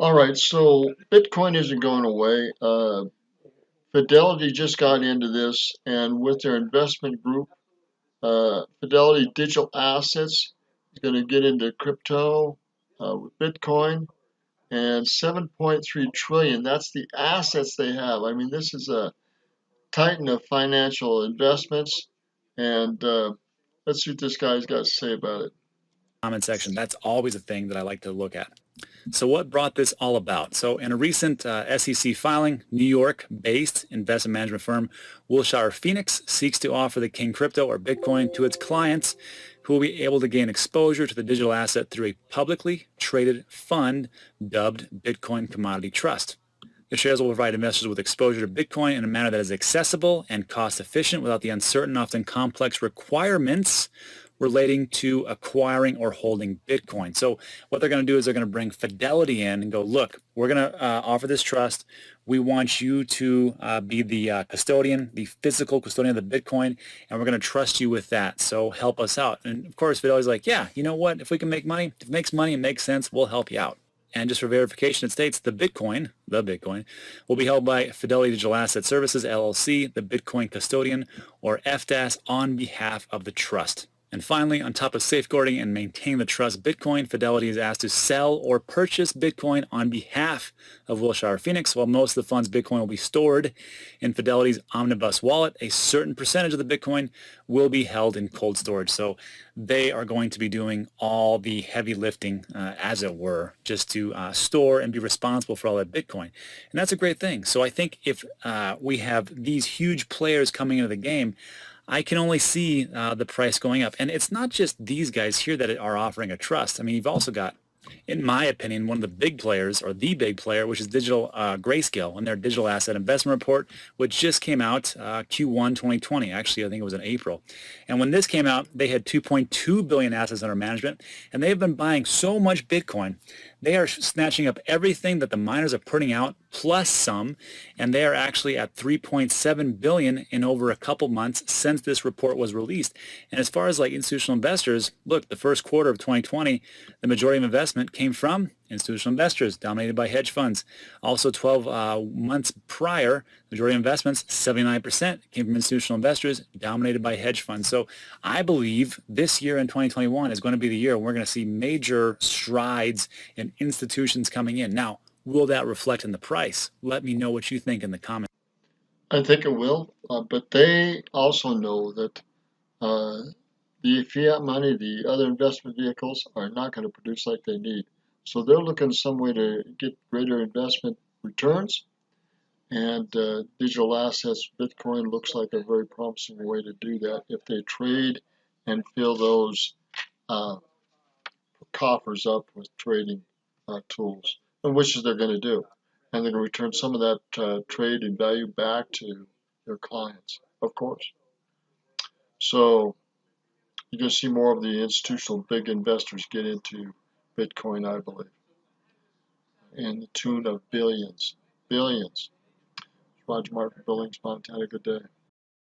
All right, so Bitcoin isn't going away. Fidelity just got into this, and with their investment group, Fidelity Digital Assets is going to get into crypto with Bitcoin and 7.3 trillion. That's the assets they have. I mean, this is a titan of financial investments, and let's see what this guy's got to say about it. Comment section. That's always a thing that I like to look at. So what brought this all about? So in a recent SEC filing, New York-based investment management firm Wilshire Phoenix seeks to offer the King crypto or Bitcoin to its clients who will be able to gain exposure to the digital asset through a publicly traded fund dubbed Bitcoin Commodity Trust. The shares will provide investors with exposure to Bitcoin in a manner that is accessible and cost efficient without the uncertain, often complex requirements relating to acquiring or holding Bitcoin. So what they're going to do is they're going to bring Fidelity in and go, look, we're going to offer this trust. We want you to be the custodian, the physical custodian of the Bitcoin, and we're going to trust you with that. So help us out. And of course, Fidelity's like, yeah, you know what? If we can make money, if it makes money and makes sense, we'll help you out. And just for verification, it states the Bitcoin, will be held by Fidelity Digital Asset Services, LLC, the Bitcoin custodian, or FDAS, on behalf of the trust. And finally, on top of safeguarding and maintaining the trust Bitcoin, Fidelity is asked to sell or purchase Bitcoin on behalf of Wilshire Phoenix. While most of the fund's Bitcoin will be stored in Fidelity's Omnibus wallet, a certain percentage of the Bitcoin will be held in cold storage. So they are going to be doing all the heavy lifting, as it were, just to store and be responsible for all that Bitcoin. And that's a great thing. So I think if we have these huge players coming into the game, I can only see the price going up. And it's not just these guys here that are offering a trust. I mean, you've also got, in my opinion, one of the big players, or the big player, which is Digital Grayscale and their digital asset investment report, which just came out Q1 2020. Actually, I think it was in April. And when this came out, they had 2.2 billion assets under management, and they've been buying so much Bitcoin. They are snatching up everything that the miners are putting out, plus some, and they are actually at 3.7 billion in over a couple months since this report was released. And as far as like institutional investors, look, the first quarter of 2020, the majority of investment came from institutional investors dominated by hedge funds. Also 12 months prior, majority of investments, 79% came from institutional investors dominated by hedge funds. So I believe this year in 2021 is going to be the year we're going to see major strides in institutions coming in. Now, will that reflect in the price? Let me know what you think in the comments. I think it will, but they also know that uh, the fiat money, the other investment vehicles, are not going to produce like they need. So they're looking some way to get greater investment returns, and digital assets, Bitcoin looks like a very promising way to do that if they trade and fill those uh, coffers up with trading tools, and which is they're going to do. And they're going to return some of that trade and value back to their clients, of course. So you're going to see more of the institutional big investors get into Bitcoin, I believe, in the tune of billions, billions. Roger Martin, Billings, Montana. Good day.